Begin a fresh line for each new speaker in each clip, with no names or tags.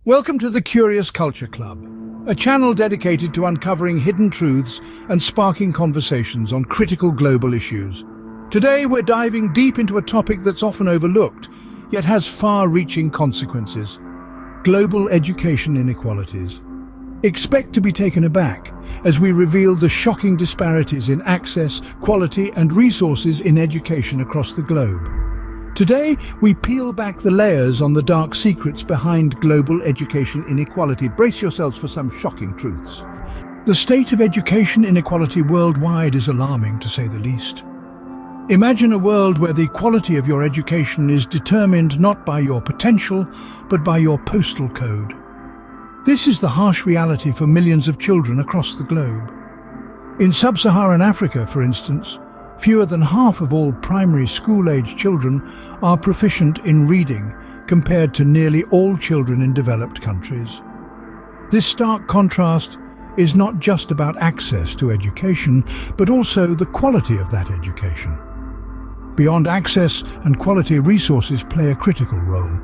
Welcome to the Curious Culture Club, a channel dedicated to uncovering hidden truths and sparking conversations on critical global issues. Today we're diving deep into a topic that's often overlooked, yet has far-reaching consequences: global education inequalities. Expect to be taken aback as we reveal the shocking disparities in access, quality and resources in education across the globe. Today, we peel back the layers on the dark secrets behind global education inequality. Brace yourselves for some shocking truths. The state of education inequality worldwide is alarming, to say the least. Imagine a world where the quality of your education is determined not by your potential, but by your postal code. This is the harsh reality for millions of children across the globe. In sub-Saharan Africa, for instance, fewer than half of all primary school-age children are proficient in reading, compared to nearly all children in developed countries. This stark contrast is not just about access to education, but also the quality of that education. Beyond access and quality, resources play a critical role.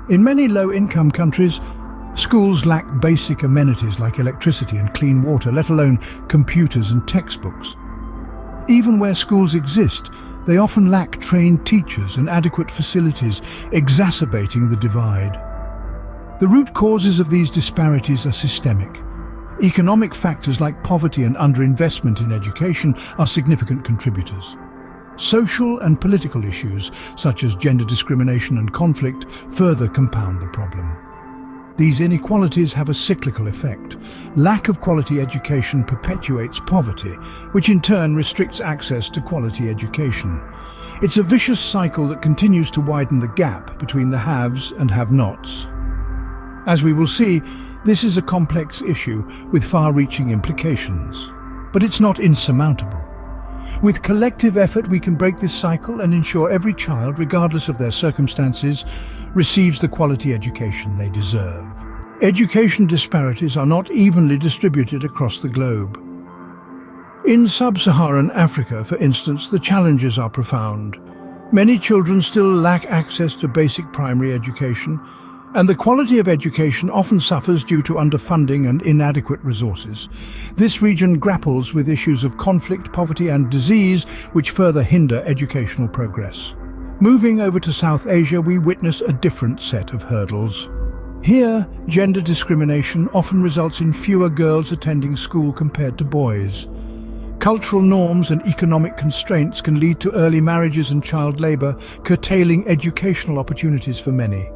In many low-income countries, schools lack basic amenities like electricity and clean water, let alone computers and textbooks. Even where schools exist, they often lack trained teachers and adequate facilities, exacerbating the divide. The root causes of these disparities are systemic. Economic factors like poverty and underinvestment in education are significant contributors. Social and political issues, such as gender discrimination and conflict, further compound the problem. These inequalities have a cyclical effect. Lack of quality education perpetuates poverty, which in turn restricts access to quality education. It's a vicious cycle that continues to widen the gap between the haves and have-nots. As we will see, this is a complex issue with far-reaching implications. But it's not insurmountable. With collective effort, we can break this cycle and ensure every child, regardless of their circumstances, receives the quality education they deserve. Education disparities are not evenly distributed across the globe. In sub-Saharan Africa, for instance, the challenges are profound. Many children still lack access to basic primary education, and the quality of education often suffers due to underfunding and inadequate resources. This region grapples with issues of conflict, poverty and disease, which further hinder educational progress. Moving over to South Asia, we witness a different set of hurdles. Here, gender discrimination often results in fewer girls attending school compared to boys. Cultural norms and economic constraints can lead to early marriages and child labor, curtailing educational opportunities for many.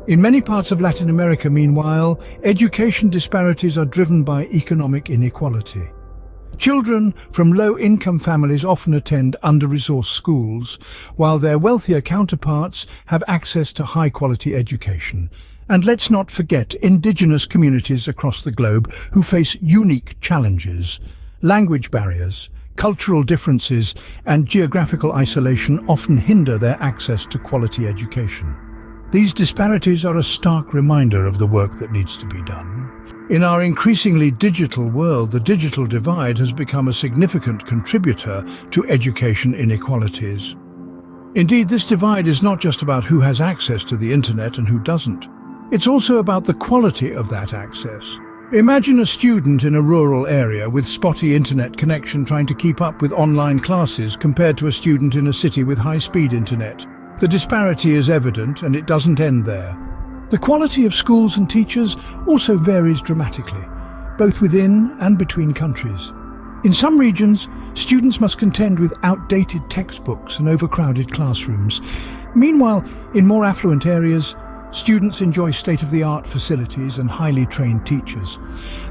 In many parts of Latin America, meanwhile, education disparities are driven by economic inequality. Children from low-income families often attend under-resourced schools, while their wealthier counterparts have access to high-quality education. And let's not forget indigenous communities across the globe who face unique challenges. Language barriers, cultural differences, and geographical isolation often hinder their access to quality education. These disparities are a stark reminder of the work that needs to be done. In our increasingly digital world, the digital divide has become a significant contributor to education inequalities. Indeed, this divide is not just about who has access to the internet and who doesn't. It's also about the quality of that access. Imagine a student in a rural area with spotty internet connection trying to keep up with online classes compared to a student in a city with high-speed internet. The disparity is evident, and it doesn't end there. The quality of schools and teachers also varies dramatically, both within and between countries. In some regions, students must contend with outdated textbooks and overcrowded classrooms. Meanwhile, in more affluent areas, students enjoy state-of-the-art facilities and highly trained teachers.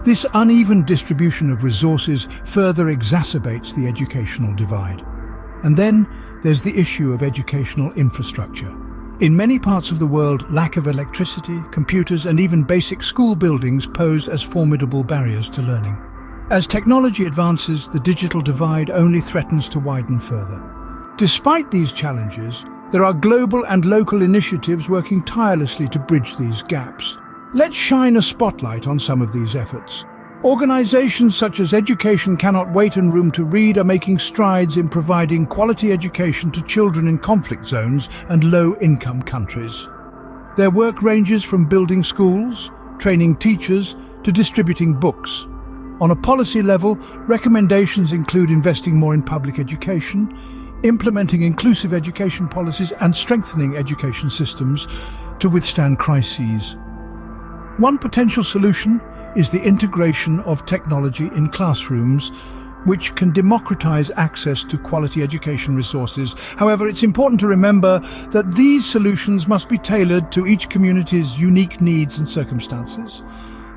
This uneven distribution of resources further exacerbates the educational divide. And then, there's the issue of educational infrastructure. In many parts of the world, lack of electricity, computers, and even basic school buildings pose as formidable barriers to learning. As technology advances, the digital divide only threatens to widen further. Despite these challenges, there are global and local initiatives working tirelessly to bridge these gaps. Let's shine a spotlight on some of these efforts. Organizations such as Education Cannot Wait and Room to Read are making strides in providing quality education to children in conflict zones and low-income countries. Their work ranges from building schools, training teachers, to distributing books. On a policy level, recommendations include investing more in public education, implementing inclusive education policies, and strengthening education systems to withstand crises. One potential solution is the integration of technology in classrooms, which can democratize access to quality education resources. However, it's important to remember that these solutions must be tailored to each community's unique needs and circumstances.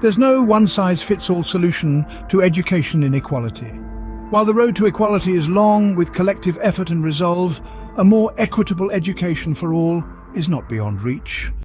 There's no one-size-fits-all solution to education inequality. While the road to equality is long, with collective effort and resolve, a more equitable education for all is not beyond reach.